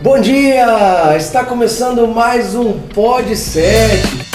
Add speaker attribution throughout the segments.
Speaker 1: Bom dia! Está começando mais um Pod 7.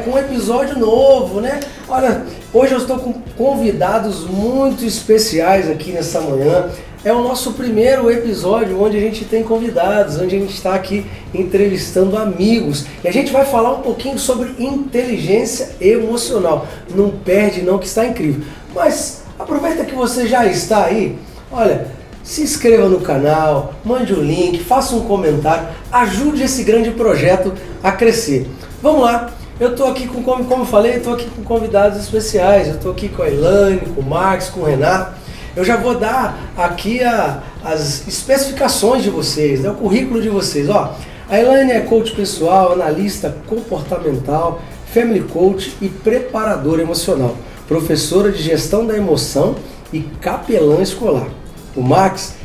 Speaker 1: Com um episódio novo, né? Olha, hoje eu estou com convidados muito especiais aqui nessa manhã. É o nosso primeiro episódio onde a gente tem convidados, onde a gente está aqui entrevistando amigos. E a gente vai falar um pouquinho sobre inteligência emocional. Não perde não, que está incrível. Mas aproveita que você já está aí, olha, se inscreva no canal, mande o link, faça um comentário, ajude esse grande projeto a crescer. Vamos lá, eu estou aqui como eu falei, estou aqui com convidados especiais, eu estou aqui com a Elaine, com o Marcos, com o Renato. Eu já vou dar aqui as especificações de vocês, né, o currículo de vocês. Ó, a Elaine é coach pessoal, analista comportamental, family coach e preparadora emocional, professora de gestão da emoção e capelã escolar. O Max,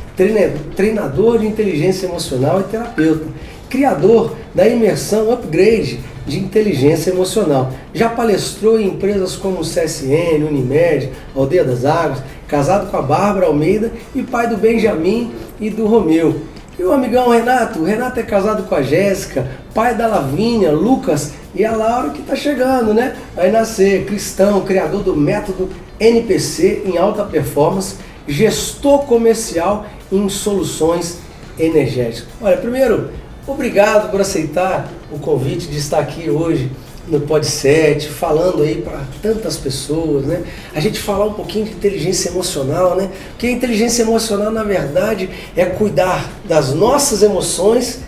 Speaker 1: treinador de inteligência emocional e terapeuta, criador da imersão Upgrade de inteligência emocional. Já palestrou em empresas como CSN, Unimed, Aldeia das Águas, casado com a Bárbara Almeida e pai do Benjamin e do Romeu. E o amigão Renato? O Renato é casado com a Jéssica, pai da Lavínia, Lucas e a Laura que está chegando, né? Vai nascer, cristão, criador do método NPC em alta performance, gestor comercial em soluções energéticas. Olha, primeiro, obrigado por aceitar o convite de estar aqui hoje no Pod 7, falando aí para tantas pessoas, né? A gente falar um pouquinho de inteligência emocional, né? Porque a inteligência emocional, na verdade, é cuidar das nossas emoções,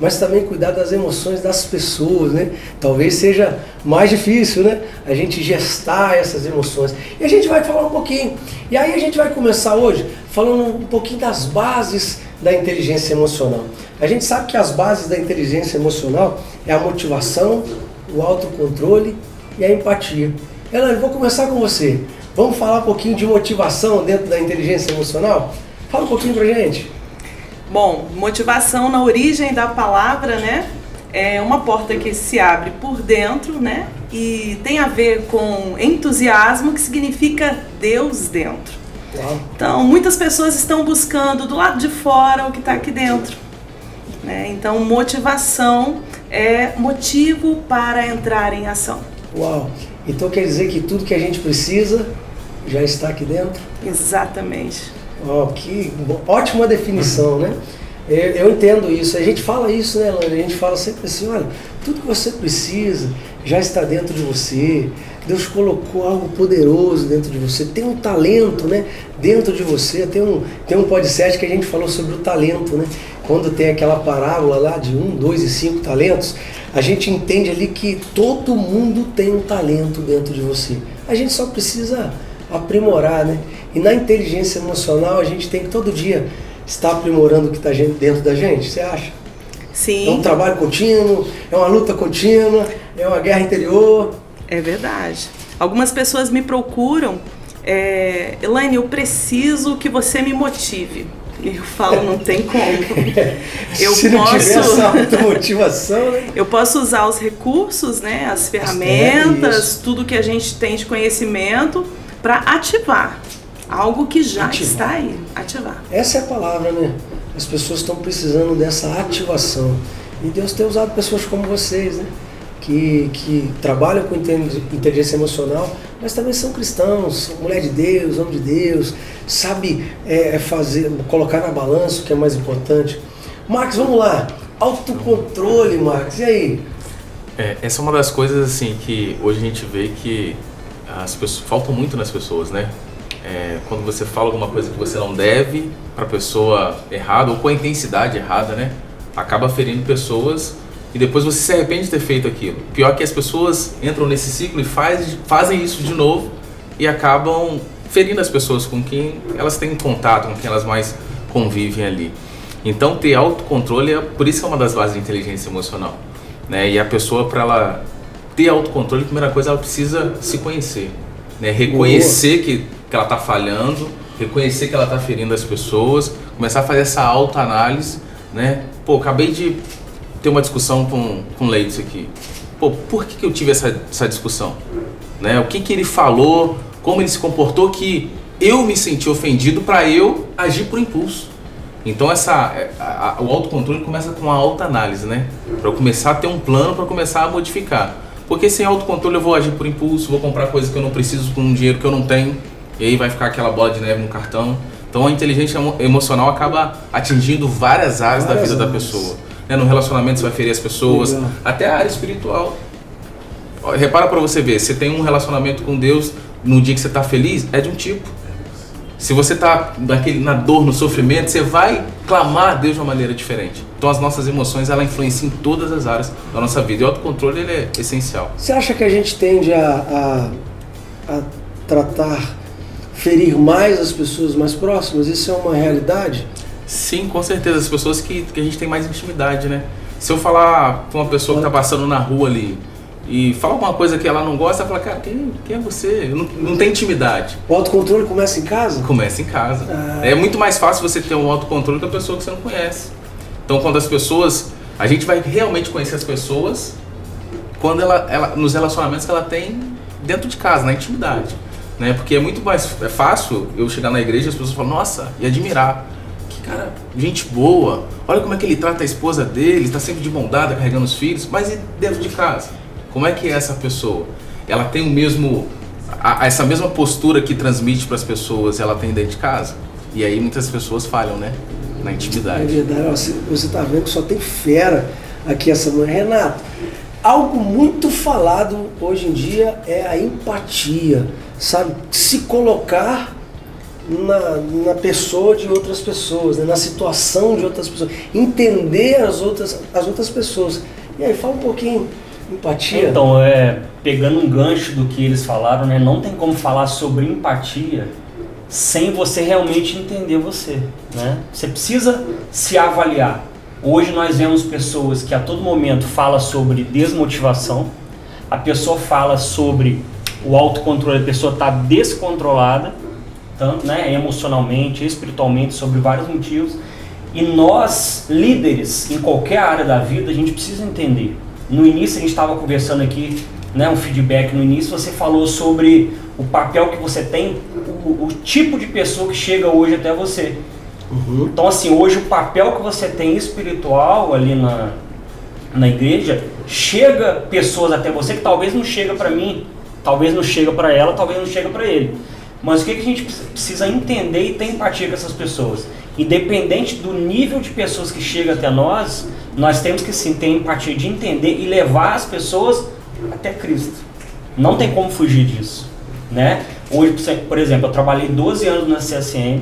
Speaker 1: mas também cuidar das emoções das pessoas, né? Talvez seja mais difícil, né? A gente gestar essas emoções. E a gente vai falar um pouquinho. E aí a gente vai começar hoje falando um pouquinho das bases da inteligência emocional. A gente sabe que as bases da inteligência emocional é a motivação, o autocontrole e a empatia. Elaine, vou começar com você. Vamos falar um pouquinho de motivação dentro da inteligência emocional? Fala um pouquinho pra gente.
Speaker 2: Bom, motivação na origem da palavra, né? É uma porta que se abre por dentro, né? E tem a ver com entusiasmo, que significa Deus dentro.
Speaker 1: Uau.
Speaker 2: Então, muitas pessoas estão buscando do lado de fora o que está aqui dentro, né? Então, motivação é motivo para entrar em ação.
Speaker 1: Uau! Então quer dizer que tudo que a gente precisa já está aqui dentro?
Speaker 2: Exatamente.
Speaker 1: Oh, que ótima definição, né? Eu entendo isso. A gente fala isso, né, Elaine? A gente fala sempre assim, olha, tudo que você precisa já está dentro de você. Deus colocou algo poderoso dentro de você. Tem um talento, né, dentro de você. Tem um podcast que a gente falou sobre o talento, né? Quando tem aquela parábola lá de 1, 2 e 5 talentos, a gente entende ali que todo mundo tem um talento dentro de você. A gente só precisa aprimorar, né? E na inteligência emocional a gente tem que todo dia estar aprimorando o que está dentro da gente, você acha?
Speaker 2: Sim.
Speaker 1: É um trabalho contínuo, é uma luta contínua, é uma guerra interior.
Speaker 2: É verdade. Algumas pessoas me procuram, Elaine, eu preciso que você me motive. Eu falo, não tem como.
Speaker 1: Se não tiver essa automotivação, né?
Speaker 2: Eu posso usar os recursos, né, as ferramentas, tudo que a gente tem de conhecimento para ativar algo que já está aí. Ativar.
Speaker 1: Essa é a palavra, né? As pessoas estão precisando dessa ativação. E Deus tem usado pessoas como vocês, né? Que trabalham com inteligência emocional, mas também são cristãos, mulher de Deus, homem de Deus, sabe colocar na balança o que é mais importante. Marcos, vamos lá. Autocontrole, Marcos, e aí?
Speaker 3: Essa é uma das coisas assim que hoje a gente vê que as pessoas faltam muito nas pessoas, né? Quando você fala alguma coisa que você não deve para a pessoa errada ou com a intensidade errada, né? Acaba ferindo pessoas. E depois você se arrepende de ter feito aquilo. Pior que as pessoas entram nesse ciclo e fazem isso de novo e acabam ferindo as pessoas com quem elas têm contato, com quem elas mais convivem ali. Então ter autocontrole, por isso que é uma das bases de inteligência emocional, né? E a pessoa, para ela ter autocontrole, a primeira coisa, ela precisa se conhecer, né? Reconhecer que ela está falhando, reconhecer que ela está ferindo as pessoas, começar a fazer essa autoanálise, né? Pô, acabei de ter uma discussão com o Leitz aqui. Pô, por que eu tive essa discussão? Né? O que ele falou, como ele se comportou que eu me senti ofendido para eu agir por impulso. Então o autocontrole começa com uma autoanálise, né? Para eu começar a ter um plano, para começar a modificar. Porque sem autocontrole eu vou agir por impulso, vou comprar coisas que eu não preciso com um dinheiro que eu não tenho, e aí vai ficar aquela bola de neve no cartão. Então a inteligência emocional acaba atingindo várias áreas da vida da pessoa. Né? No relacionamento você vai ferir as pessoas, até a área espiritual. Repara para você ver, você tem um relacionamento com Deus, no dia que você está feliz, é de um tipo. Se você está na dor, no sofrimento, você vai clamar a Deus de uma maneira diferente. Então as nossas emoções, ela influenciam em todas as áreas da nossa vida. E o autocontrole, ele é essencial.
Speaker 1: Você acha que a gente tende a ferir mais as pessoas mais próximas? Isso é uma realidade?
Speaker 3: Sim, com certeza. As pessoas que a gente tem mais intimidade, né? Se eu falar com uma pessoa que está passando na rua ali, e fala alguma coisa que ela não gosta, ela fala, cara, quem é você? Não tem intimidade.
Speaker 1: O autocontrole começa em casa?
Speaker 3: Começa em casa. É muito mais fácil você ter um autocontrole da pessoa que você não conhece. Então, quando as pessoas... A gente vai realmente conhecer as pessoas quando ela nos relacionamentos que ela tem dentro de casa, na intimidade. Né? Porque é muito mais fácil eu chegar na igreja e as pessoas falam, nossa, e admirar. Que cara, gente boa. Olha como é que ele trata a esposa dele, está sempre de mão dada, carregando os filhos. Mas e dentro de casa? Como é que é essa pessoa? Ela tem o mesmo... essa mesma postura que transmite para as pessoas, ela tem dentro de casa? E aí muitas pessoas falham, né? Na intimidade.
Speaker 1: É verdade. Você está vendo que só tem fera aqui essa manhã. Renato, algo muito falado hoje em dia é a empatia. Sabe? Se colocar na pessoa de outras pessoas, né? Na situação de outras pessoas. Entender as outras pessoas. E aí, fala um pouquinho... Empatia?
Speaker 4: Então, pegando um gancho do que eles falaram, né, não tem como falar sobre empatia sem você realmente entender você, né? Você precisa se avaliar. Hoje nós vemos pessoas que a todo momento falam sobre desmotivação, a pessoa fala sobre o autocontrole, a pessoa está descontrolada, tanto, né, emocionalmente, espiritualmente, sobre vários motivos. E nós, líderes, em qualquer área da vida, a gente precisa entender. No início a gente estava conversando aqui, né, um feedback no início, você falou sobre o papel que você tem, o tipo de pessoa que chega hoje até você. Uhum. Então assim, hoje o papel que você tem espiritual ali na igreja, chega pessoas até você que talvez não chega para mim, talvez não chega para ela, talvez não chega para ele. Mas o que a gente precisa entender e ter empatia com essas pessoas? Independente do nível de pessoas que chegam até nós temos que sim ter empatia de entender e levar as pessoas até Cristo. Não tem como fugir disso, né? Hoje, por exemplo, eu trabalhei 12 anos na CSN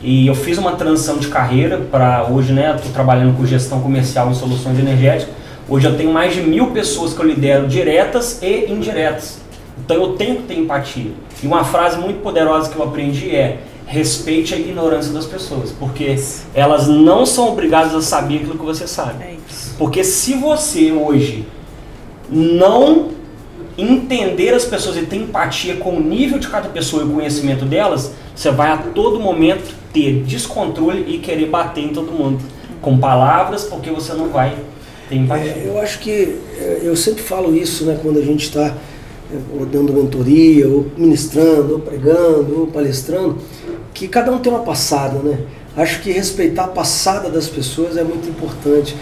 Speaker 4: e eu fiz uma transição de carreira para hoje, né? Estou trabalhando com gestão comercial em soluções energéticas. Hoje eu tenho mais de 1000 pessoas que eu lidero diretas e indiretas. Então eu tenho que ter empatia. E uma frase muito poderosa que eu aprendi é: respeite a ignorância das pessoas, porque elas não são obrigadas a saber aquilo que você sabe. É isso. Porque se você hoje não entender as pessoas e ter empatia com o nível de cada pessoa e o conhecimento delas, você vai a todo momento ter descontrole e querer bater em todo mundo com palavras, porque você não vai ter empatia.
Speaker 1: Eu acho que, eu sempre falo isso, né, quando a gente está ou dando mentoria, ou ministrando, ou pregando, ou palestrando, que cada um tem uma passada, né? Acho que respeitar a passada das pessoas é muito importante.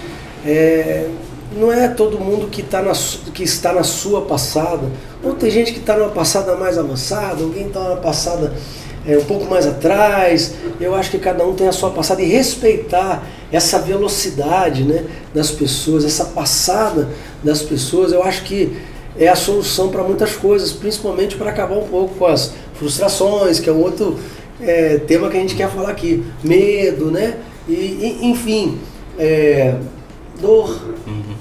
Speaker 1: Não é todo mundo que está na sua passada, ou tem gente que está numa passada mais avançada, alguém está numa passada um pouco mais atrás. Eu acho que cada um tem a sua passada, e respeitar essa velocidade, né, das pessoas, essa passada das pessoas, eu acho que é a solução para muitas coisas, principalmente para acabar um pouco com as frustrações, que é um outro tema que a gente quer falar aqui. Medo, né? Enfim, dor,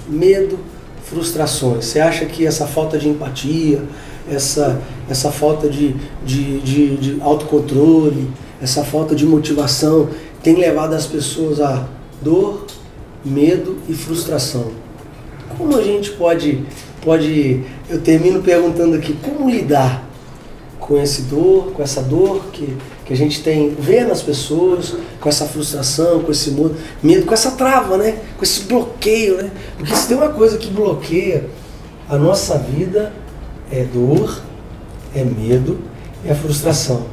Speaker 1: medo, frustrações. Você acha que essa falta de empatia, essa falta de autocontrole, essa falta de motivação tem levado as pessoas a dor, medo e frustração? Como a gente pode, eu termino perguntando aqui, como lidar com essa dor que a gente vê nas pessoas, com essa frustração, com esse medo, com essa trava, né? Com esse bloqueio, né? Porque se tem uma coisa que bloqueia a nossa vida, é dor, é medo, é a frustração.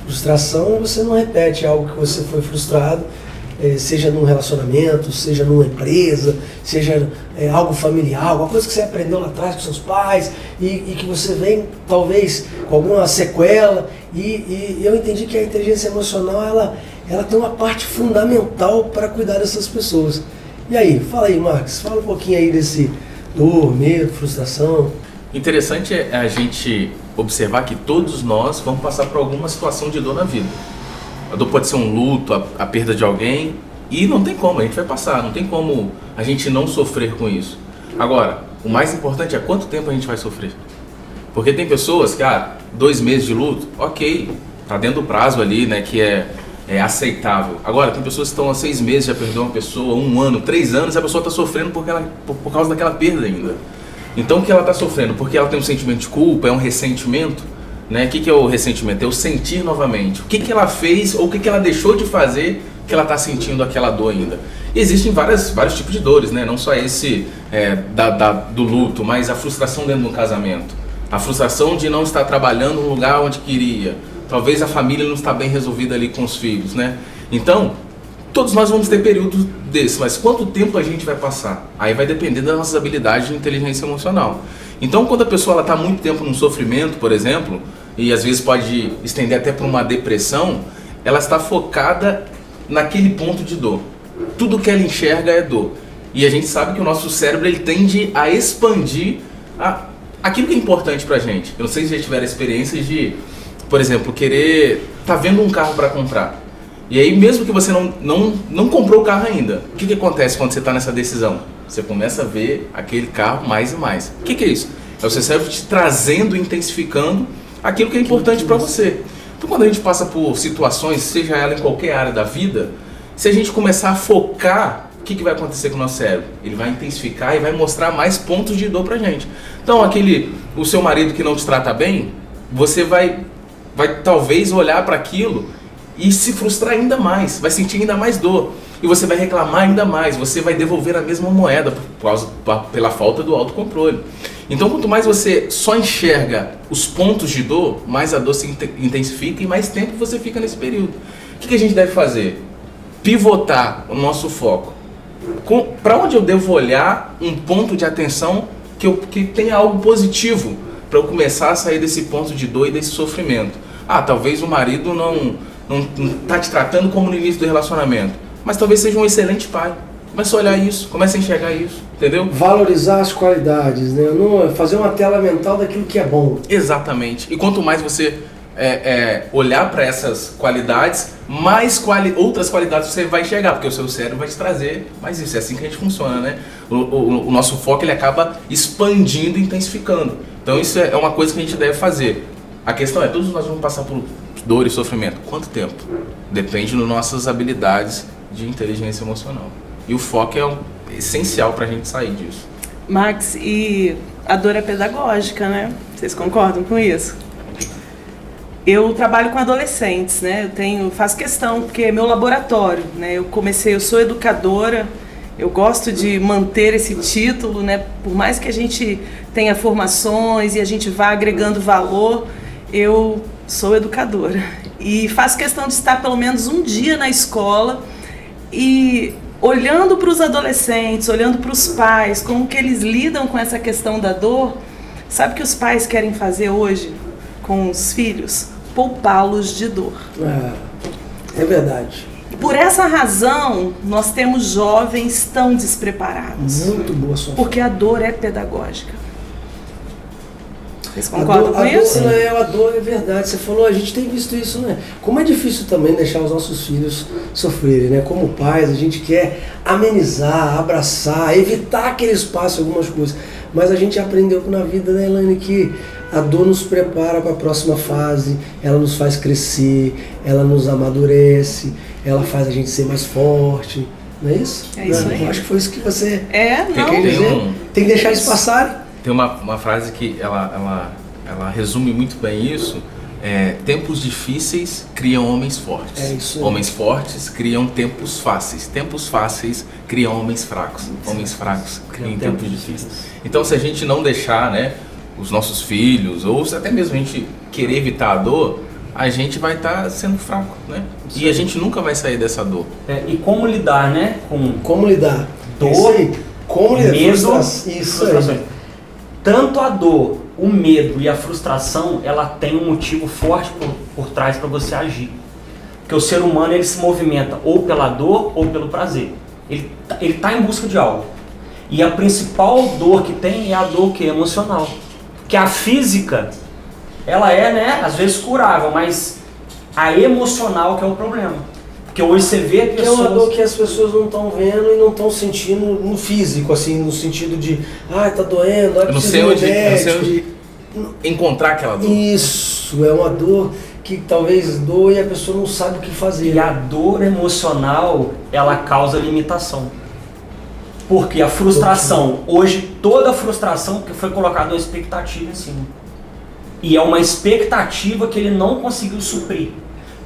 Speaker 1: Frustração, você não repete algo que você foi frustrado, seja num relacionamento, seja numa empresa, seja algo familiar, alguma coisa que você aprendeu lá atrás com seus pais e que você vem talvez com alguma sequela. E eu entendi que a inteligência emocional ela tem uma parte fundamental para cuidar dessas pessoas. E aí, fala aí, Max, fala um pouquinho aí desse dor, medo, frustração.
Speaker 3: Interessante é a gente observar que todos nós vamos passar por alguma situação de dor na vida. A dor pode ser um luto, a perda de alguém, e não tem como, a gente vai passar, não tem como a gente não sofrer com isso. Agora, o mais importante é quanto tempo a gente vai sofrer. Porque tem pessoas que, 2 meses de luto, ok, tá dentro do prazo ali, né, que é aceitável. Agora, tem pessoas que estão há 6 meses, já perdeu uma pessoa, 1 ano, 3 anos, e a pessoa está sofrendo por causa daquela perda ainda. Então, o que ela está sofrendo? Porque ela tem um sentimento de culpa, é um ressentimento, né? O que é o ressentimento? É o sentir novamente. O que ela fez ou o que ela deixou de fazer que ela está sentindo aquela dor ainda. E existem vários tipos de dores, né? Não só esse do luto, mas a frustração dentro de um casamento. A frustração de não estar trabalhando no lugar onde queria. Talvez a família não está bem resolvida ali com os filhos, né? Então, todos nós vamos ter períodos desses, mas quanto tempo a gente vai passar? Aí vai depender das nossas habilidades de inteligência emocional. Então, quando a pessoa está muito tempo num sofrimento, por exemplo, e às vezes pode estender até para uma depressão, ela está focada naquele ponto de dor. Tudo que ela enxerga é dor. E a gente sabe que o nosso cérebro ele tende a expandir aquilo que é importante para a gente. Eu não sei se já tiveram experiências de, por exemplo, querer tá vendo um carro para comprar. E aí, mesmo que você não comprou o carro ainda, o que acontece quando você está nessa decisão? Você começa a ver aquele carro mais e mais. O que é isso? É o seu cérebro te trazendo, intensificando aquilo que é importante para você. Então, quando a gente passa por situações, seja ela em qualquer área da vida, se a gente começar a focar, o que vai acontecer com o nosso cérebro? Ele vai intensificar e vai mostrar mais pontos de dor pra gente. Então, o seu marido que não te trata bem, você vai talvez olhar para aquilo e se frustrar ainda mais, vai sentir ainda mais dor. E você vai reclamar ainda mais, você vai devolver a mesma moeda pela falta do autocontrole. Então, quanto mais você só enxerga os pontos de dor, mais a dor se intensifica e mais tempo você fica nesse período. O que a gente deve fazer? Pivotar o nosso foco. Para onde eu devo olhar um ponto de atenção que tenha algo positivo para eu começar a sair desse ponto de dor e desse sofrimento? Talvez o marido não está te tratando como no início do relacionamento, mas talvez seja um excelente pai. Comece a olhar isso, comece a enxergar isso, entendeu?
Speaker 1: Valorizar as qualidades, né? Fazer uma tela mental daquilo que é bom.
Speaker 3: Exatamente. E quanto mais você olhar para essas qualidades, mais outras qualidades você vai enxergar, porque o seu cérebro vai te trazer mais isso. É assim que a gente funciona, né? O nosso foco ele acaba expandindo e intensificando. Então isso é uma coisa que a gente deve fazer. A questão é, todos nós vamos passar por dor e sofrimento. Quanto tempo? Depende das nossas habilidades de inteligência emocional. E o foco é essencial para a gente sair disso.
Speaker 2: Max, e a dor é pedagógica, né? Vocês concordam com isso? Eu trabalho com adolescentes, né? Faço questão, porque é meu laboratório, né? Eu sou educadora, eu gosto de manter esse título, né? Por mais que a gente tenha formações e a gente vá agregando valor, eu sou educadora. E faço questão de estar pelo menos um dia na escola e olhando para os adolescentes, olhando para os pais, como que eles lidam com essa questão da dor. Sabe o que os pais querem fazer hoje com os filhos? Poupá-los de dor.
Speaker 1: É verdade.
Speaker 2: Por essa razão, nós temos jovens tão despreparados.
Speaker 1: Muito boa sua
Speaker 2: porque a dor é pedagógica. Vocês concordam com isso?
Speaker 1: A dor é verdade. Você falou, a gente tem visto isso, né? Como é difícil também deixar os nossos filhos sofrerem, né? Como pais, a gente quer amenizar, abraçar, evitar que eles passem algumas coisas. Mas a gente aprendeu na vida, né, Elaine, que a dor nos prepara para a próxima fase, ela nos faz crescer, ela nos amadurece, ela faz a gente ser mais forte. Não é isso?
Speaker 2: É isso aí.
Speaker 1: Eu acho que foi isso que você
Speaker 2: quer
Speaker 1: dizer. Tem que deixar isso passar.
Speaker 3: Tem uma frase que ela resume muito bem isso. Tempos difíceis criam homens fortes.
Speaker 1: É isso aí.
Speaker 3: Homens fortes criam tempos fáceis. Tempos fáceis criam homens fracos. Homens fracos criam tempos difíceis. Então, se a gente não deixar, né, os nossos filhos, ou até mesmo a gente querer evitar a dor, a gente vai estar sendo fraco, né? E a gente nunca vai sair dessa dor.
Speaker 4: E como lidar, né? Com
Speaker 1: Como lidar?
Speaker 4: dor,
Speaker 1: como lidar?
Speaker 4: medo,
Speaker 1: Isso
Speaker 4: frustrações.
Speaker 1: aí.
Speaker 4: Tanto a dor, o medo e a frustração, ela tem um motivo forte por trás para você agir. Porque o ser humano, ele se movimenta ou pela dor ou pelo prazer. Ele tá em busca de algo. E a principal dor que tem é a dor que é emocional. Porque a física, ela é, né, às vezes curável, mas a emocional que é o problema. Porque hoje você vê
Speaker 1: Que é
Speaker 4: pessoas...
Speaker 1: uma dor que as pessoas não estão vendo e não estão sentindo no físico, assim, no sentido de, tá doendo,
Speaker 3: Eu não sei onde encontrar aquela dor.
Speaker 1: Isso, é uma dor que talvez doe e a pessoa não sabe o que fazer.
Speaker 4: E a dor emocional, ela causa limitação. Porque a frustração, hoje toda frustração que foi colocada uma expectativa em cima. E é uma expectativa que ele não conseguiu suprir.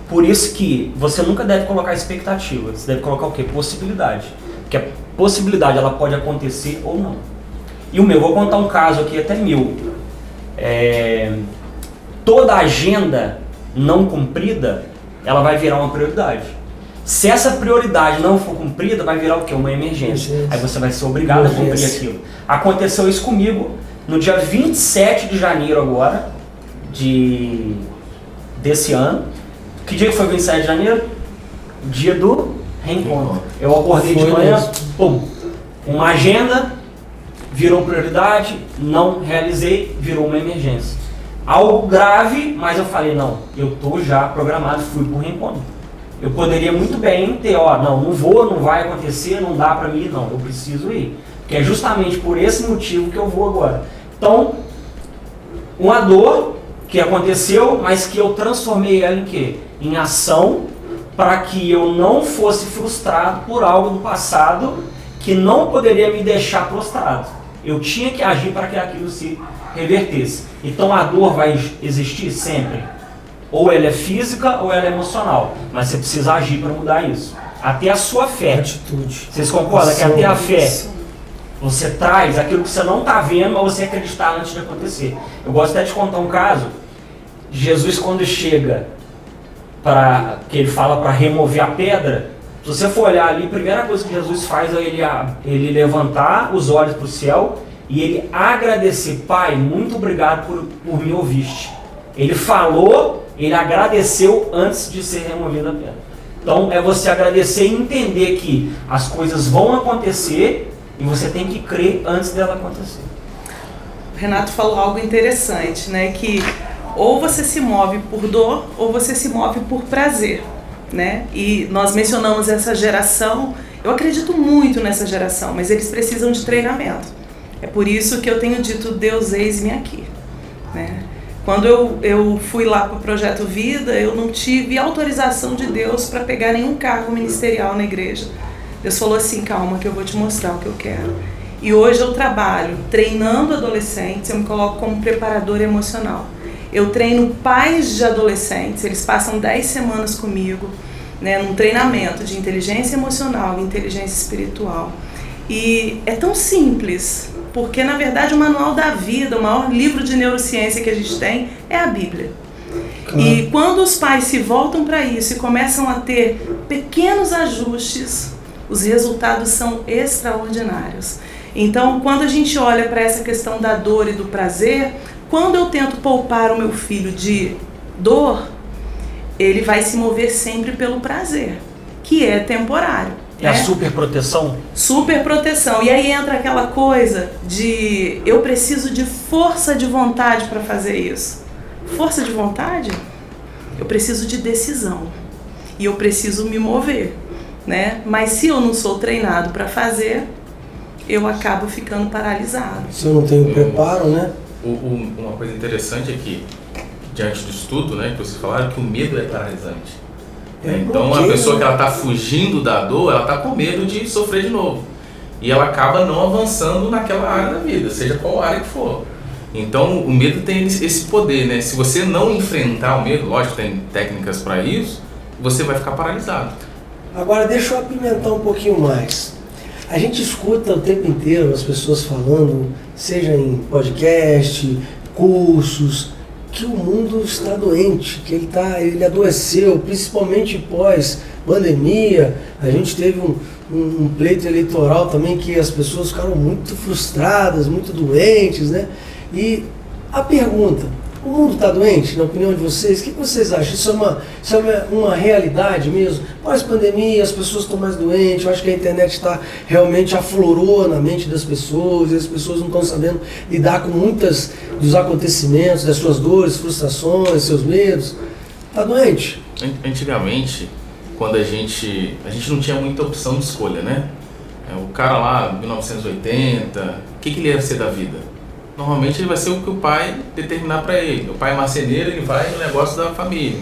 Speaker 4: Por isso que você nunca deve colocar expectativa, você deve colocar o quê? Possibilidade. Porque a possibilidade ela pode acontecer ou não. E o meu, vou contar um caso aqui até meu. Toda agenda não cumprida, ela vai virar uma prioridade. Se essa prioridade não for cumprida, vai virar o quê? Uma emergência. Aí você vai ser obrigado a cumprir aquilo. Aconteceu isso comigo no dia 27 de janeiro agora, desse ano. Que dia que foi 27 de janeiro? Dia do reencontro. Eu acordei de manhã, pum, uma agenda, virou prioridade, não realizei, virou uma emergência. Algo grave, mas eu falei, não, eu tô já programado, fui pro reencontro. Eu poderia muito bem ter, não vou, não vai acontecer, não dá pra mim ir, não, eu preciso ir. Porque é justamente por esse motivo que eu vou agora. Então, uma dor que aconteceu, mas que eu transformei ela em quê? Em ação, para que eu não fosse frustrado por algo do passado que não poderia me deixar prostrado. Eu tinha que agir para que aquilo se revertesse. Então a dor vai existir sempre. Ou ela é física ou ela é emocional. Mas você precisa agir para mudar isso. Até a sua fé.
Speaker 1: Atitude.
Speaker 4: Vocês concordam que até a fé você traz aquilo que você não está vendo, mas você acreditar antes de acontecer. Eu gosto até de contar um caso. Jesus, quando chega, que ele fala para remover a pedra, se você for olhar ali, a primeira coisa que Jesus faz é ele levantar os olhos para o céu e ele agradecer. Pai, muito obrigado por me ouviste. Ele falou, ele agradeceu antes de ser removida a pedra. Então é você agradecer e entender que as coisas vão acontecer e você tem que crer antes dela acontecer.
Speaker 2: O Renato falou algo interessante, né? Que ou você se move por dor ou você se move por prazer, né? E nós mencionamos essa geração, eu acredito muito nessa geração, mas eles precisam de treinamento. É por isso que eu tenho dito, Deus, eis-me aqui, né? Quando eu fui lá para o Projeto Vida, eu não tive autorização de Deus para pegar nenhum cargo ministerial na igreja. Deus falou assim, calma que eu vou te mostrar o que eu quero. E hoje eu trabalho treinando adolescentes, eu me coloco como preparadora emocional. Eu treino pais de adolescentes, eles passam 10 semanas comigo, né, num treinamento de inteligência emocional e inteligência espiritual. E é tão simples, porque na verdade o manual da vida, o maior livro de neurociência que a gente tem é a Bíblia. E quando os pais se voltam para isso e começam a ter pequenos ajustes, os resultados são extraordinários. Então, quando a gente olha para essa questão da dor e do prazer, quando eu tento poupar o meu filho de dor, ele vai se mover sempre pelo prazer, que é temporário.
Speaker 4: É a superproteção?
Speaker 2: Superproteção. E aí entra aquela coisa de eu preciso de força de vontade para fazer isso. Força de vontade? Eu preciso de decisão. E eu preciso me mover, né? Mas se eu não sou treinado para fazer, eu acabo ficando paralisado.
Speaker 1: Se eu não tenho preparo, né?
Speaker 3: Uma coisa interessante é que, diante do estudo, né, que vocês falaram, que o medo é paralisante. Então, a pessoa que ela está fugindo da dor, ela está com medo de sofrer de novo. E ela acaba não avançando naquela área da vida, seja qual área que for. Então, o medo tem esse poder, né? Se você não enfrentar o medo, lógico, tem técnicas para isso, você vai ficar paralisado.
Speaker 1: Agora, deixa eu apimentar um pouquinho mais. A gente escuta o tempo inteiro as pessoas falando, seja em podcast, cursos, que o mundo está doente, que ele adoeceu, principalmente pós-pandemia. A gente teve um pleito eleitoral também que as pessoas ficaram muito frustradas, muito doentes, né? E a pergunta, o mundo está doente, na opinião de vocês? O que vocês acham? Isso é uma realidade mesmo? Pós-pandemia, as pessoas estão mais doentes, eu acho que a internet realmente aflorou na mente das pessoas, e as pessoas não estão sabendo lidar com muitas dos acontecimentos, das suas dores, frustrações, seus medos. Está doente?
Speaker 3: Antigamente, quando a gente não tinha muita opção de escolha, né? O cara lá, 1980, o que ele ia ser da vida? Normalmente ele vai ser o que o pai determinar para ele. O pai é marceneiro, ele vai no negócio da família.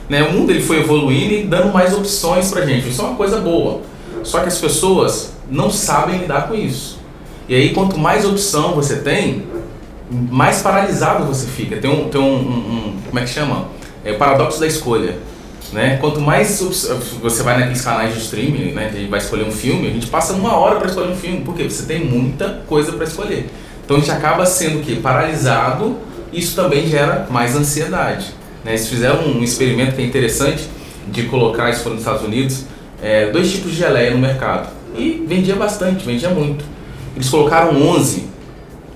Speaker 3: Né? O mundo ele foi evoluindo e dando mais opções pra gente. Isso é uma coisa boa. Só que as pessoas não sabem lidar com isso. E aí quanto mais opção você tem, mais paralisado você fica. Tem um como é que chama? É o paradoxo da escolha. Né? Quanto mais você vai naqueles canais de streaming, né, que a gente vai escolher um filme, a gente passa 1 hora para escolher um filme. Por quê? Você tem muita coisa para escolher. Então a gente acaba sendo o quê? Paralisado. Isso também gera mais ansiedade. Né? Eles fizeram um experimento que é interessante de colocar, isso foi nos Estados Unidos, 2 tipos de geleia no mercado. E vendia bastante, vendia muito. Eles colocaram 11.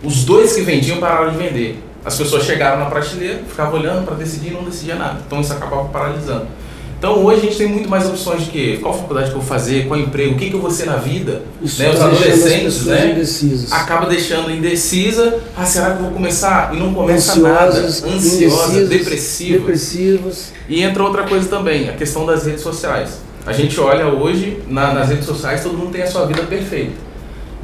Speaker 3: Os 2 que vendiam pararam de vender. As pessoas chegaram na prateleira, ficavam olhando para decidir e não decidia nada. Então isso acabava paralisando. Então hoje a gente tem muito mais opções de quê? Qual faculdade que eu vou fazer, qual emprego, o que eu vou ser na vida. Né? Os adolescentes, né? Acaba deixando indecisa. Será que eu vou começar? E não começa nada. Ansiosa, depressivas. E entra outra coisa também, a questão das redes sociais. A gente olha hoje nas redes sociais, todo mundo tem a sua vida perfeita.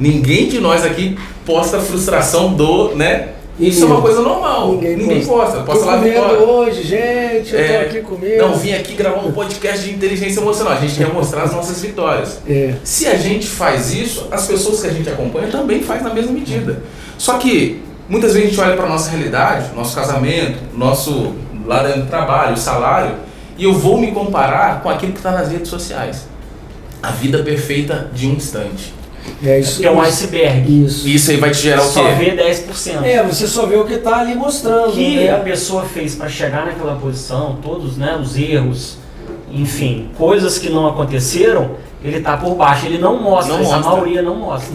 Speaker 3: Ninguém de nós aqui posta frustração né? Isso é uma coisa normal. Ninguém posta. Posta lá
Speaker 1: vitória. Hoje, gente, eu tô aqui comigo.
Speaker 3: Não, vim aqui gravar um podcast de inteligência emocional. A gente quer mostrar as nossas vitórias. Se a gente faz isso, as pessoas que a gente acompanha também fazem na mesma medida. Só que muitas vezes a gente olha para a nossa realidade, nosso casamento, nosso lá dentro do trabalho, o salário, e eu vou me comparar com aquilo que está nas redes sociais. A vida perfeita de um instante.
Speaker 4: Isso que é um iceberg.
Speaker 3: Isso aí vai te gerar o quê?
Speaker 4: Só vê 10%.
Speaker 1: Você só vê o que está ali mostrando.
Speaker 4: O que a pessoa fez para chegar naquela posição, todos, né, os erros, enfim, coisas que não aconteceram, ele tá por baixo, ele não mostra. A maioria não mostra.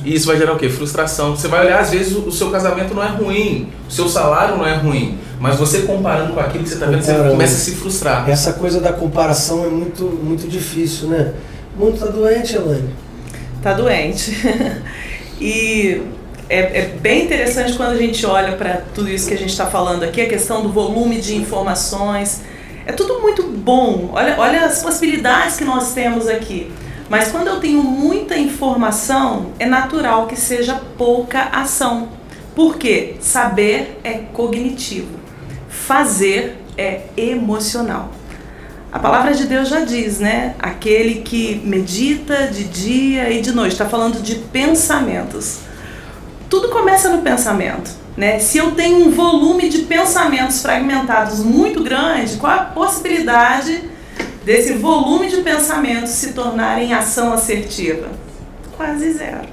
Speaker 3: E isso vai gerar o quê? Frustração. Você vai olhar, às vezes o seu casamento não é ruim, o seu salário não é ruim, mas você comparando com aquilo que você está vendo, você começa a se frustrar.
Speaker 1: Essa coisa da comparação é muito, muito difícil, né? O mundo está doente, Elaine.
Speaker 2: Tá doente. E é bem interessante quando a gente olha para tudo isso que a gente está falando aqui, a questão do volume de informações. É tudo muito bom. Olha as possibilidades que nós temos aqui. Mas quando eu tenho muita informação, é natural que seja pouca ação. Por quê? Saber é cognitivo. Fazer é emocional. A palavra de Deus já diz, né? Aquele que medita de dia e de noite. Está falando de pensamentos. Tudo começa no pensamento, né? Se eu tenho um volume de pensamentos fragmentados muito grande, qual a possibilidade desse volume de pensamentos se tornarem ação assertiva? Quase zero,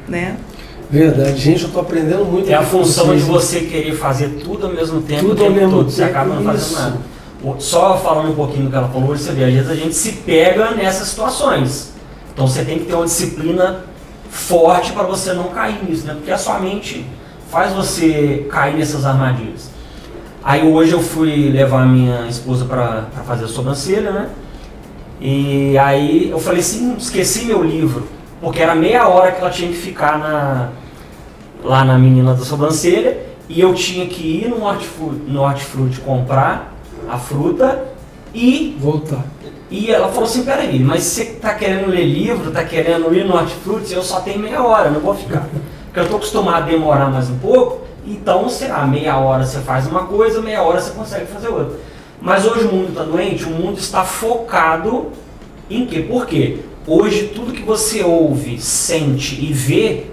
Speaker 2: né?
Speaker 1: Verdade, gente, eu tô aprendendo muito.
Speaker 4: É a função de você querer fazer tudo ao mesmo tempo,
Speaker 1: tudo ao mesmo tempo,
Speaker 4: você acaba não fazendo nada. Só falando um pouquinho do que ela falou, você vê, às vezes a gente se pega nessas situações. Então você tem que ter uma disciplina forte para você não cair nisso, né? Porque a sua mente faz você cair nessas armadilhas. Aí hoje eu fui levar a minha esposa para fazer a sobrancelha, né? E aí eu falei assim, esqueci meu livro, porque era meia hora que ela tinha que ficar lá na menina da sobrancelha, e eu tinha que ir no hortifruti comprar a fruta e
Speaker 1: voltar.
Speaker 4: E ela falou assim, peraí, mas você tá querendo ler livro, tá querendo ir no hortifruti, eu só tenho meia hora, não vou ficar. Porque eu tô acostumado a demorar mais um pouco, então, sei lá, meia hora você faz uma coisa, meia hora você consegue fazer outra. Mas hoje o mundo está doente, o mundo está focado em quê? Por quê? Hoje tudo que você ouve, sente e vê,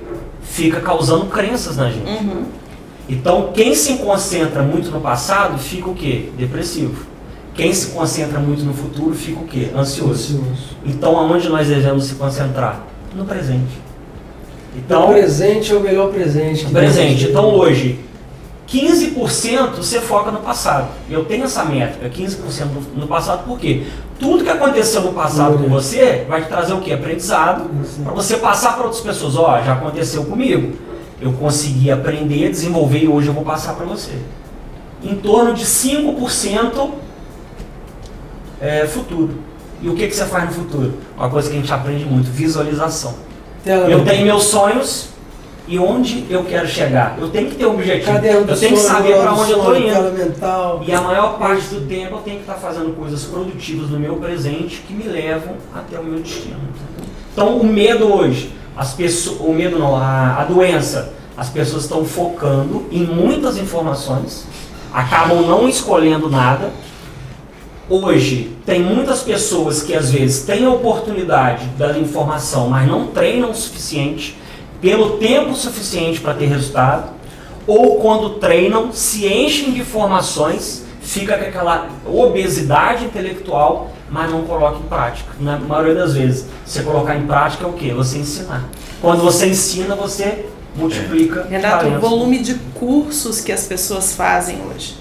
Speaker 4: fica causando crenças na gente.
Speaker 2: Uhum.
Speaker 4: Então, quem se concentra muito no passado, fica o quê? Depressivo. Quem se concentra muito no futuro, fica o quê? Ansioso. Então, aonde nós devemos se concentrar? No presente. Então,
Speaker 1: o presente é o melhor presente.
Speaker 4: Presente. Então, hoje, o 15% você foca no passado. Eu tenho essa métrica, 15% no passado, por quê? Tudo que aconteceu no passado com você vai te trazer o quê? Aprendizado, para você passar para outras pessoas. Ó, já aconteceu comigo, eu consegui aprender, desenvolver e hoje eu vou passar para você. Em torno de 5% futuro. E o que você faz no futuro? Uma coisa que a gente aprende muito, visualização. Eu tenho meus sonhos e onde eu quero chegar. Eu tenho que ter um objetivo. Eu tenho que saber para onde eu estou indo. E a maior parte do tempo eu tenho que estar fazendo coisas produtivas no meu presente que me levam até o meu destino. Então o medo hoje, a doença, as pessoas estão focando em muitas informações, acabam não escolhendo nada. Hoje, tem muitas pessoas que às vezes têm a oportunidade da informação, mas não treinam o suficiente, pelo tempo suficiente para ter resultado, ou quando treinam, se enchem de informações, fica com aquela obesidade intelectual, mas não coloca em prática. Na maioria das vezes, você colocar em prática é o quê? Você ensinar. Quando você ensina, você multiplica.
Speaker 2: Renato, o volume de cursos que as pessoas fazem hoje,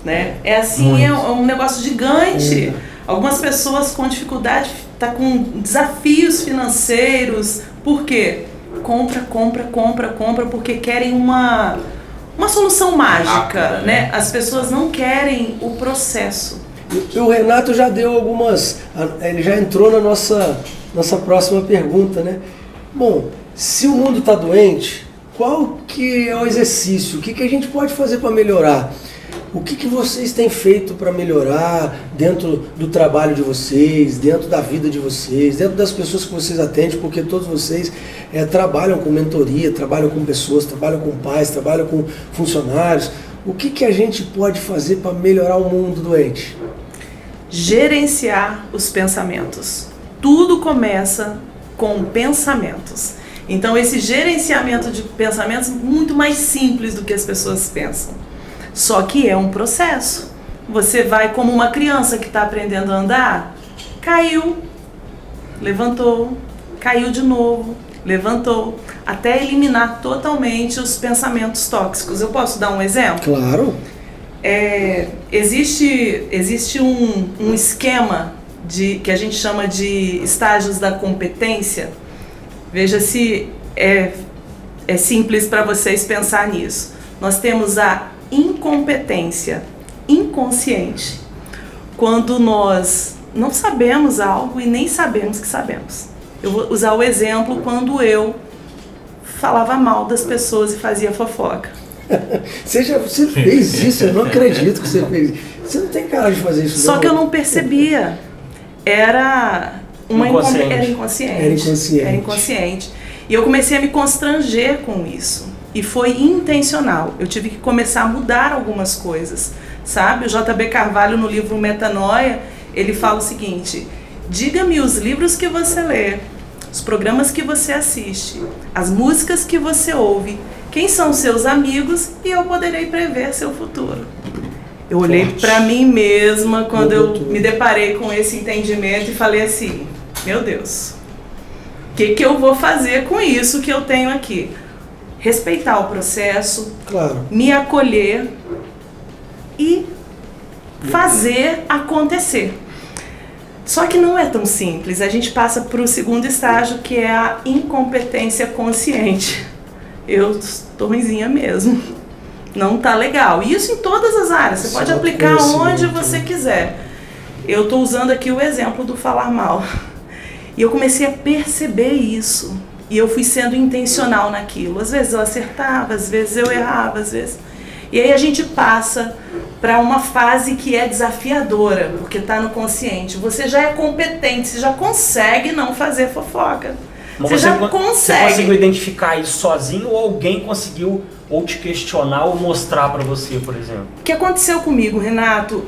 Speaker 2: né? É assim, é um negócio gigante. Algumas pessoas com dificuldade, tá com desafios financeiros. Por quê? Compra, porque querem uma solução mágica, né? As pessoas não querem o processo.
Speaker 1: E o Renato já deu algumas, ele já entrou na nossa próxima pergunta, né? Bom, se o mundo está doente, qual que é o exercício? O que a gente pode fazer para melhorar? O que vocês têm feito para melhorar dentro do trabalho de vocês, dentro da vida de vocês, dentro das pessoas que vocês atendem, porque todos vocês trabalham com mentoria, trabalham com pessoas, trabalham com pais, trabalham com funcionários. O que a gente pode fazer para melhorar o mundo doente?
Speaker 2: Gerenciar os pensamentos. Tudo começa com pensamentos. Então esse gerenciamento de pensamentos é muito mais simples do que as pessoas pensam. Só que é um processo. Você vai como uma criança que está aprendendo a andar, caiu, levantou, caiu de novo, levantou, até eliminar totalmente os pensamentos tóxicos. Eu posso dar um exemplo?
Speaker 1: Claro.
Speaker 2: Existe um esquema que a gente chama de estágios da competência. Veja se é simples para vocês pensar nisso. Nós temos a incompetência inconsciente, quando nós não sabemos algo e nem sabemos que sabemos. Eu vou usar o exemplo quando eu falava mal das pessoas e fazia fofoca.
Speaker 1: Você fez isso, eu não acredito que você fez isso. Você não tem cara de fazer isso.
Speaker 2: Só que eu não percebia. Era inconsciente. E eu comecei a me constranger com isso. E foi intencional. Eu tive que começar a mudar algumas coisas, sabe? O J.B. Carvalho, no livro Metanoia, ele fala o seguinte: diga-me os livros que você lê, os programas que você assiste, as músicas que você ouve, quem são seus amigos e eu poderei prever seu futuro. Eu olhei para mim mesma quando eu me deparei com esse entendimento e falei assim: meu Deus, o que eu vou fazer com isso que eu tenho aqui? Respeitar o processo,
Speaker 1: claro,
Speaker 2: me acolher e fazer acontecer. Só que não é tão simples. A gente passa para o segundo estágio, que é a incompetência consciente. Eu estou ruinzinha mesmo. Não tá legal. E isso em todas as áreas. Você pode aplicar onde você quiser. Eu estou usando aqui o exemplo do falar mal. E eu comecei a perceber isso. E eu fui sendo intencional naquilo. Às vezes eu acertava, às vezes eu errava, às vezes... E aí a gente passa para uma fase que é desafiadora, porque está no consciente. Você já é competente, você já consegue não fazer fofoca.
Speaker 4: Mas você conseguiu identificar isso sozinho ou alguém conseguiu ou te questionar ou mostrar para você, por exemplo?
Speaker 2: O que aconteceu comigo, Renato?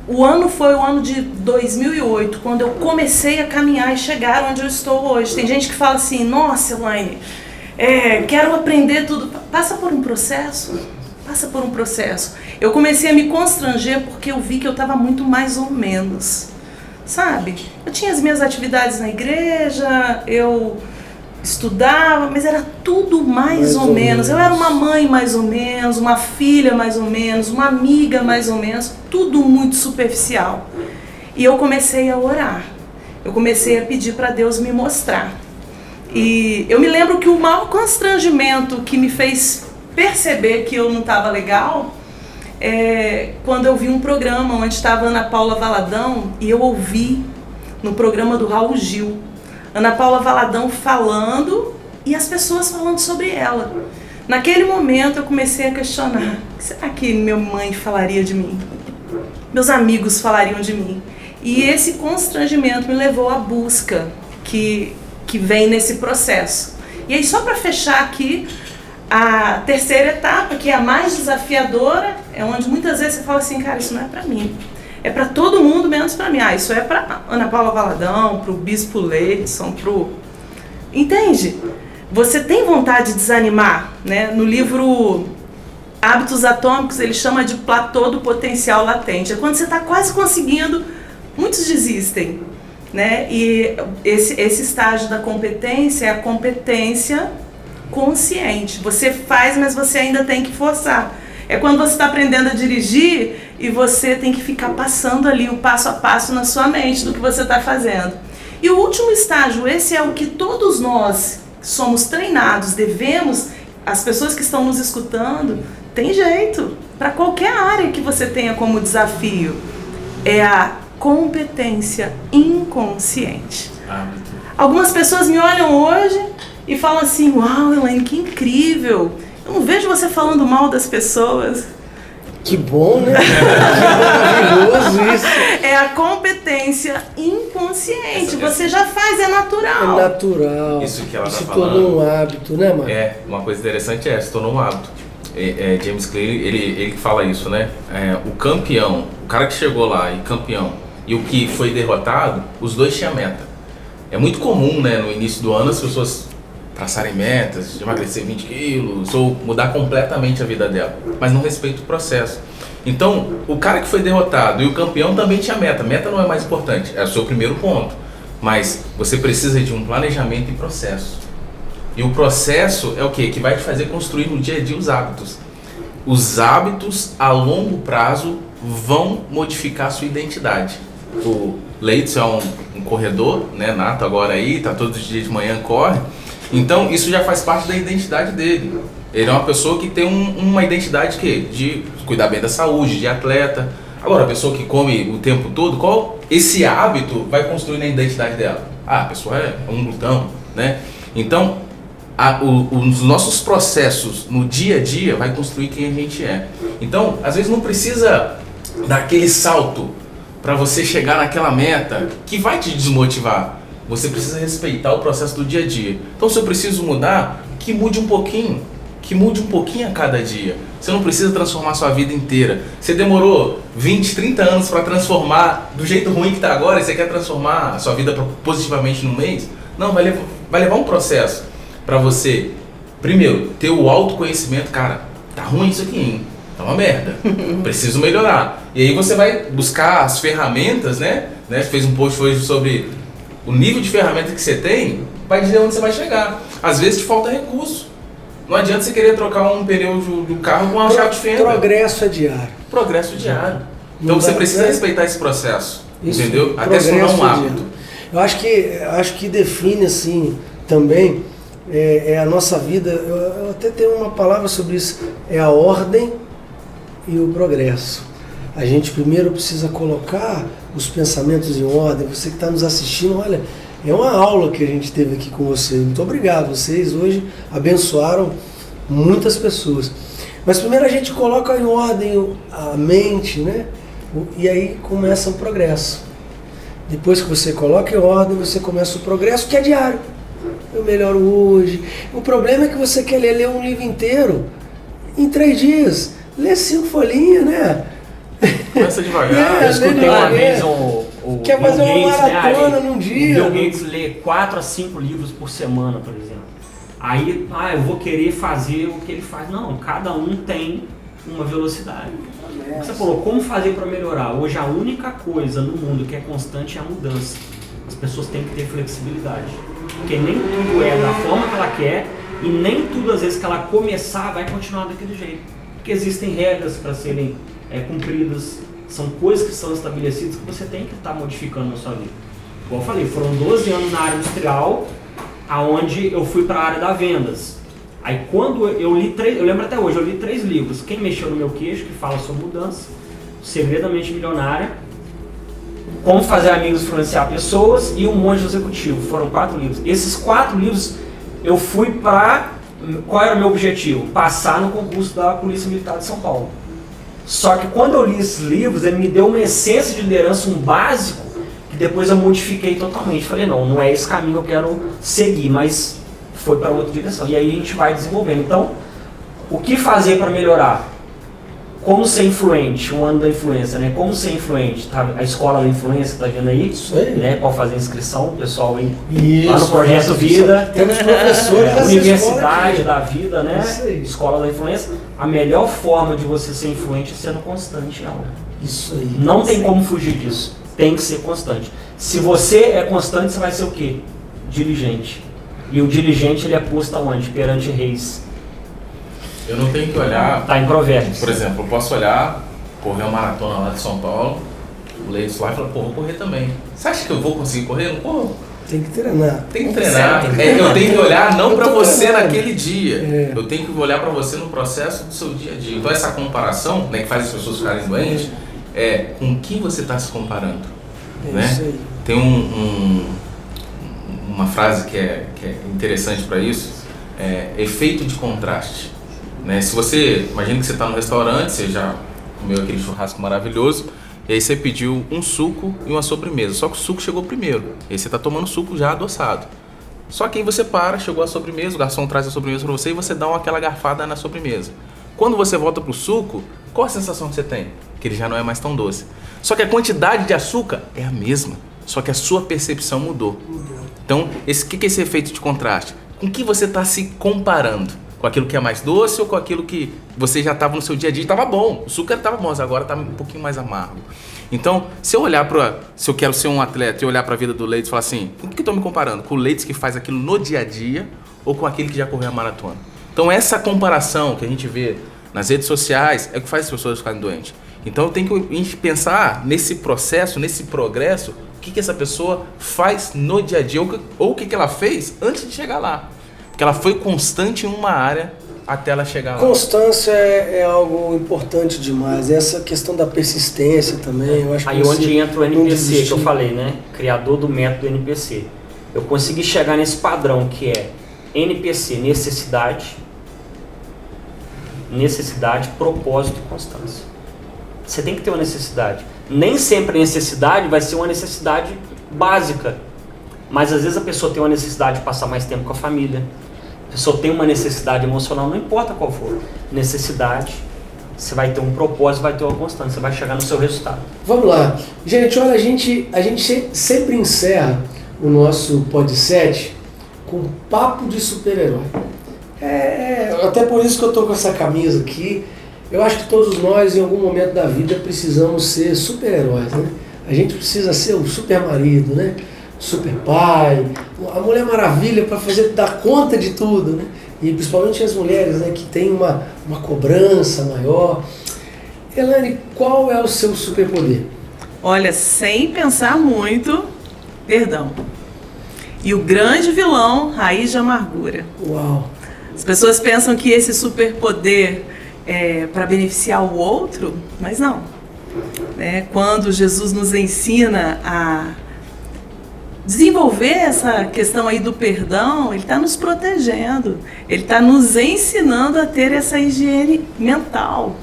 Speaker 2: O ano foi o ano de 2008, quando eu comecei a caminhar e chegar onde eu estou hoje. Tem gente que fala assim: nossa, Elaine, quero aprender tudo. Passa por um processo. Eu comecei a me constranger porque eu vi que eu estava muito mais ou menos, sabe? Eu tinha as minhas atividades na igreja, eu estudava, mas era tudo mais ou menos. Eu era uma mãe mais ou menos, uma filha mais ou menos, uma amiga mais ou menos, tudo muito superficial. E eu comecei a orar, eu comecei a pedir para Deus me mostrar. E eu me lembro que o maior constrangimento que me fez perceber que eu não estava legal é quando eu vi um programa onde estava Ana Paula Valadão e eu ouvi no programa do Raul Gil, Ana Paula Valadão falando e as pessoas falando sobre ela. Naquele momento eu comecei a questionar, o que será que minha mãe falaria de mim? Meus amigos falariam de mim? E esse constrangimento me levou à busca que vem nesse processo. E aí, só para fechar aqui, a terceira etapa, que é a mais desafiadora, é onde muitas vezes você fala assim, cara, isso não é para mim. É para todo mundo, menos para mim. Isso é para Ana Paula Valadão, para o Bispo Leidson, Entende? Você tem vontade de desanimar, né? No livro Hábitos Atômicos, ele chama de platô do potencial latente. É quando você está quase conseguindo, muitos desistem, né? E esse estágio da competência é a competência consciente. Você faz, mas você ainda tem que forçar. É quando você está aprendendo a dirigir e você tem que ficar passando ali o passo a passo na sua mente do que você está fazendo. E o último estágio, esse é o que todos nós somos treinados, devemos, as pessoas que estão nos escutando, tem jeito, para qualquer área que você tenha como desafio, é a competência inconsciente. Algumas pessoas me olham hoje e falam assim, uau, Elaine, que incrível, eu não vejo você falando mal das pessoas.
Speaker 1: Que bom, né? Que maravilhoso isso.
Speaker 2: É a competência inconsciente. Você já faz, é natural.
Speaker 1: É natural.
Speaker 3: Isso que ela
Speaker 1: se
Speaker 3: tá
Speaker 1: tornou
Speaker 3: falando.
Speaker 1: um hábito, né, mano?
Speaker 3: Uma coisa interessante se tornou um hábito. James Clear, ele fala isso, né? O campeão, o cara que chegou lá e campeão, e o que foi derrotado, os dois tinham meta. É muito comum, né, no início do ano, as pessoas traçarem metas, de emagrecer 20 quilos ou mudar completamente a vida dela, mas não respeita o processo. Então, o cara que foi derrotado e o campeão também tinha meta. Meta não é mais importante, é o seu primeiro ponto, mas você precisa de um planejamento e processo. E o processo é o quê? Que vai te fazer construir no dia a dia os hábitos. Os hábitos a longo prazo vão modificar a sua identidade. O Leidson é um corredor, né, nato agora aí, tá todos os dias de manhã, corre. Então isso já faz parte da identidade dele. Ele é uma pessoa que tem uma identidade de cuidar bem da saúde, de atleta. Agora, a pessoa que come o tempo todo, qual esse hábito vai construir na identidade dela? A pessoa é um glutão, né? Então, os nossos processos no dia a dia vai construir quem a gente é. Então, às vezes não precisa dar aquele salto para você chegar naquela meta que vai te desmotivar. Você precisa respeitar o processo do dia a dia. Então, se eu preciso mudar, que mude um pouquinho a cada dia. Você não precisa transformar a sua vida inteira. Você demorou 20, 30 anos para transformar do jeito ruim que está agora, e você quer transformar a sua vida positivamente no mês? Não, vai levar um processo para você, primeiro, ter o autoconhecimento. Cara, tá ruim isso aqui, hein? Tá uma merda. Preciso melhorar. E aí você vai buscar as ferramentas, né? Você fez um post hoje sobre o nível de ferramenta que você tem, vai dizer onde você vai chegar. Às vezes te falta recurso. Não adianta você querer trocar um pneu do carro com uma chave de fenda.
Speaker 1: Progresso é diário.
Speaker 3: Progresso diário. Então você precisa respeitar esse processo.
Speaker 1: Isso,
Speaker 3: entendeu? Até se tornar um hábito.
Speaker 1: Eu acho que define assim também a nossa vida. Eu até tenho uma palavra sobre isso. É a ordem e o progresso. A gente primeiro precisa colocar os pensamentos em ordem. Você que está nos assistindo, olha, é uma aula que a gente teve aqui com vocês. Muito obrigado. Vocês hoje abençoaram muitas pessoas. Mas primeiro a gente coloca em ordem a mente, né? E aí começa o progresso. Depois que você coloca em ordem, você começa o progresso, que é diário. Eu melhoro hoje. O problema é que você quer ler um livro inteiro em 3 dias. Lê 5 folhinhas, né?
Speaker 3: Começa devagar.
Speaker 4: Eu escutei uma vez
Speaker 1: quer fazer uma maratona num dia.
Speaker 4: O Bill Gates lê 4 a 5 livros por semana, por exemplo. Aí, eu vou querer fazer o que ele faz. Não, cada um tem uma velocidade. Você falou, como fazer para melhorar? Hoje a única coisa no mundo que é constante é a mudança. As pessoas têm que ter flexibilidade. Porque nem tudo é da forma que ela quer e nem tudo, às vezes, que ela começar vai continuar daquele jeito. Porque existem regras para serem cumpridas, são coisas que são estabelecidas que você tem que estar modificando na sua vida. Como eu falei, foram 12 anos na área industrial, aonde eu fui para a área das vendas. Aí quando eu li eu lembro até hoje, eu li 3 livros. Quem Mexeu no Meu Queixo, que fala sobre mudança, O Segredo da Mente Milionária, Como Fazer Amigos Influenciar Pessoas e O Monge Executivo. Foram 4 livros. Esses 4 livros eu fui para... Qual era o meu objetivo? Passar no concurso da Polícia Militar de São Paulo. Só que quando eu li esses livros, ele me deu uma essência de liderança, um básico, que depois eu modifiquei totalmente. Falei, não é esse caminho que eu quero seguir, mas foi para outra direção. E aí a gente vai desenvolvendo. Então, o que fazer para melhorar? Como ser influente, um ano da influência, né? Como ser influente, tá? A escola da influência, tá vendo aí?
Speaker 1: Isso aí.
Speaker 4: Né? Pode fazer inscrição, o pessoal aí.
Speaker 1: Isso,
Speaker 4: lá no Projeto Vida.
Speaker 1: Temos professores
Speaker 4: Universidade da Vida, né?
Speaker 1: Isso aí.
Speaker 4: Escola da influência. A melhor forma de você ser influente é sendo constante em algo.
Speaker 1: Isso aí.
Speaker 4: Não tem como fugir disso. Tem que ser constante. Se você é constante, você vai ser o quê? Diligente. E o diligente, ele é posto aonde? Perante reis.
Speaker 3: Eu não tenho que olhar...
Speaker 4: Tá em Provérbios.
Speaker 3: Por exemplo, eu posso olhar, correr uma maratona lá de São Paulo, ler isso lá e falar, pô, vou correr também. Você acha que eu vou conseguir correr? Não corro.
Speaker 1: Tem que treinar.
Speaker 3: Tem que treinar. Eu tenho que olhar não para você naquele dia.
Speaker 1: É.
Speaker 3: Eu tenho que olhar para você no processo do seu dia a dia. Então essa comparação, né, que faz as pessoas ficarem doentes, é com quem você está se comparando.
Speaker 1: É isso aí.
Speaker 3: Tem uma frase que é interessante para isso, efeito de contraste. Né? Se você, imagina que você está no restaurante, você já comeu aquele churrasco maravilhoso, e aí você pediu um suco e uma sobremesa, só que o suco chegou primeiro, e aí você está tomando suco já adoçado. Só que aí você para, chegou a sobremesa, o garçom traz a sobremesa para você e você dá aquela garfada na sobremesa. Quando você volta pro suco, qual a sensação que você tem? Que ele já não é mais tão doce. Só que a quantidade de açúcar é a mesma, só que a sua percepção mudou. Então, o que é esse efeito de contraste? Com que você está se comparando? Com aquilo que é mais doce ou com aquilo que você já estava no seu dia a dia e estava bom? O açúcar estava bom, mas agora está um pouquinho mais amargo. Então, se eu quero ser um atleta e olhar para a vida do Leites e falar assim, com o que eu estou me comparando? Com o Leites que faz aquilo no dia a dia ou com aquele que já correu a maratona? Então, essa comparação que a gente vê nas redes sociais é o que faz as pessoas ficarem doentes. Então, eu tenho que pensar nesse processo, nesse progresso, o que essa pessoa faz no dia a dia ou o que ela fez antes de chegar lá. Porque ela foi constante em uma área até ela chegar lá.
Speaker 1: Constância é algo importante demais. Essa questão da persistência também, eu acho que
Speaker 4: aí onde entra o NPC que eu falei, né? Criador do método NPC. Eu consegui chegar nesse padrão que é NPC, necessidade, propósito e constância. Você tem que ter uma necessidade. Nem sempre a necessidade vai ser uma necessidade básica. Mas às vezes a pessoa tem uma necessidade de passar mais tempo com a família. A pessoa tem uma necessidade emocional, não importa qual for. Necessidade, você vai ter um propósito, vai ter uma constância, você vai chegar no seu resultado.
Speaker 1: Vamos lá. Gente, olha, a gente sempre encerra o nosso podcast com papo de super-herói. Até por isso que eu tô com essa camisa aqui. Eu acho que todos nós, em algum momento da vida, precisamos ser super-heróis, né? A gente precisa ser o super marido, né? Super pai, a Mulher Maravilha para dar conta de tudo, né? E principalmente as mulheres, né, que tem uma cobrança maior. Elaine, qual é o seu superpoder?
Speaker 2: Olha, sem pensar muito, perdão. E o grande vilão, raiz de amargura.
Speaker 1: Uau!
Speaker 2: As pessoas pensam que esse superpoder é para beneficiar o outro, mas não. Quando Jesus nos ensina a desenvolver essa questão aí do perdão, ele está nos protegendo, ele está nos ensinando a ter essa higiene mental,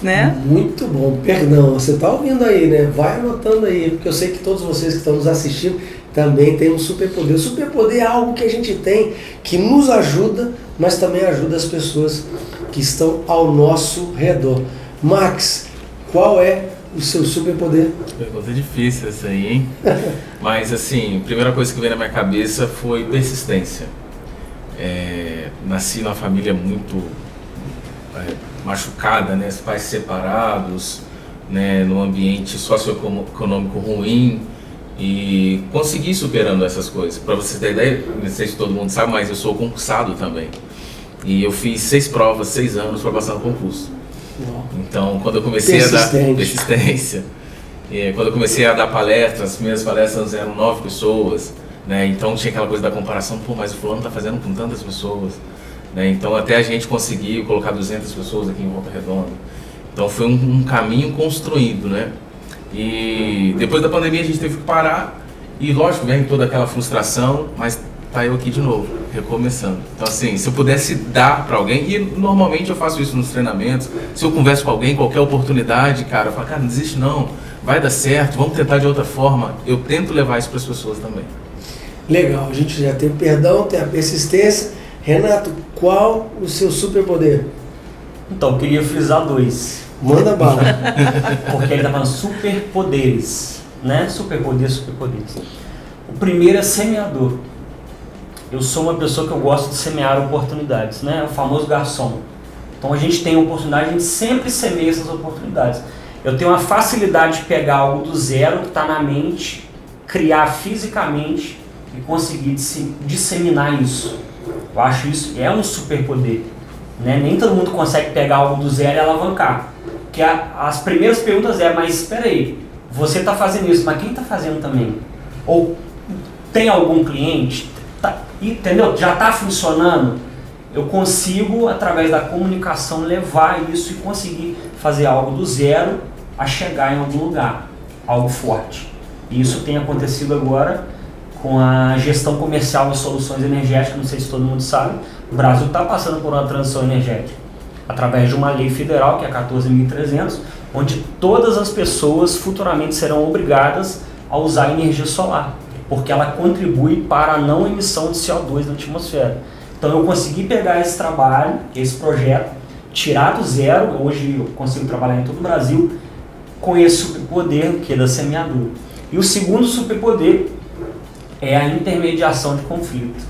Speaker 2: né?
Speaker 1: Muito bom, perdão, você está ouvindo aí, né? Vai anotando aí, porque eu sei que todos vocês que estão nos assistindo também têm um superpoder. O superpoder é algo que a gente tem, que nos ajuda, mas também ajuda as pessoas que estão ao nosso redor. Max, qual é o seu superpoder?
Speaker 3: Pergunta difícil essa aí, hein? Mas assim, a primeira coisa que veio na minha cabeça foi persistência. Nasci numa família muito machucada, né? Os pais separados, né? Num ambiente socioeconômico ruim. E consegui superando essas coisas. Para você ter ideia, não sei se todo mundo sabe, mas eu sou concursado também. E eu fiz 6 provas, 6 anos para passar no concurso. Então, quando eu comecei a dar persistência, quando eu comecei a dar palestras, as primeiras palestras eram 9 pessoas, né? Então tinha aquela coisa da comparação, pô, mas o fulano tá fazendo com tantas pessoas, né? Então até a gente conseguir colocar 200 pessoas aqui em Volta Redonda. Então foi um caminho construído, né? E depois da pandemia a gente teve que parar e lógico, vem toda aquela frustração, mas tá eu aqui de novo, recomeçando. Então assim, se eu pudesse dar para alguém, e normalmente eu faço isso nos treinamentos, se eu converso com alguém, qualquer oportunidade, cara, eu falo, cara, não desiste não, vai dar certo, vamos tentar de outra forma. Eu tento levar isso para as pessoas também.
Speaker 1: Legal, a gente já tem o perdão, tem a persistência. Renato, qual o seu superpoder?
Speaker 4: Então, eu queria frisar 2.
Speaker 1: Manda bala.
Speaker 4: Porque ele tá falando superpoderes, né? Superpoderes. O primeiro é semeador. Eu sou uma pessoa que eu gosto de semear oportunidades, né? O famoso garçom. Então a gente tem oportunidade, a gente sempre semeia essas oportunidades. Eu tenho uma facilidade de pegar algo do zero que está na mente, criar fisicamente e conseguir disseminar isso. Eu acho isso é um superpoder, né? Nem todo mundo consegue pegar algo do zero e alavancar. Porque as primeiras perguntas mas espera aí, você está fazendo isso, mas quem está fazendo também? Ou tem algum cliente? Entendeu? Já está funcionando? Eu consigo, através da comunicação, levar isso e conseguir fazer algo do zero a chegar em algum lugar, algo forte. E isso tem acontecido agora com a gestão comercial de soluções energéticas, não sei se todo mundo sabe, o Brasil está passando por uma transição energética, através de uma lei federal, que é a 14.300, onde todas as pessoas futuramente serão obrigadas a usar energia solar, porque ela contribui para a não emissão de CO2 na atmosfera. Então eu consegui pegar esse trabalho, esse projeto, tirar do zero, hoje eu consigo trabalhar em todo o Brasil, com esse superpoder que é da semeadura. E o segundo superpoder é a intermediação de conflito.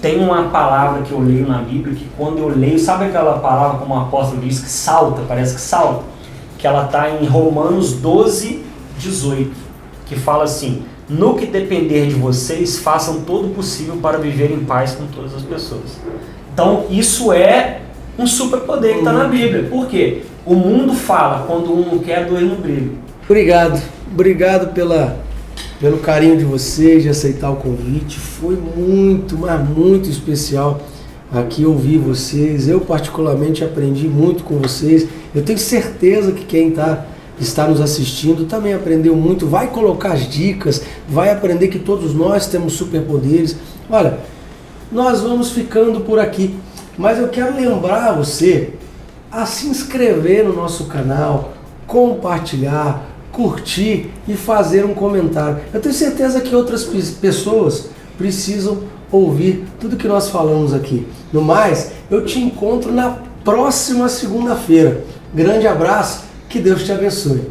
Speaker 4: Tem uma palavra que eu leio na Bíblia, que quando eu leio, sabe aquela palavra como o apóstolo diz, que salta, parece que salta? Que ela está em Romanos 12, 18, que fala assim: no que depender de vocês, façam todo o possível para viver em paz com todas as pessoas. Então isso é um superpoder que está na Bíblia. Por quê? O mundo fala, quando um não quer, dois não brigam.
Speaker 1: Obrigado pelo carinho de vocês, de aceitar o convite. Foi muito, mas muito especial aqui ouvir vocês. Eu particularmente aprendi muito com vocês. Eu tenho certeza que quem está nos assistindo também aprendeu muito, vai colocar as dicas, vai aprender que todos nós temos superpoderes. Olha, nós vamos ficando por aqui, mas eu quero lembrar você a se inscrever no nosso canal, compartilhar, curtir e fazer um comentário. Eu tenho certeza que outras pessoas precisam ouvir tudo que nós falamos aqui. No mais, eu te encontro na próxima segunda-feira. Grande abraço, que Deus te abençoe.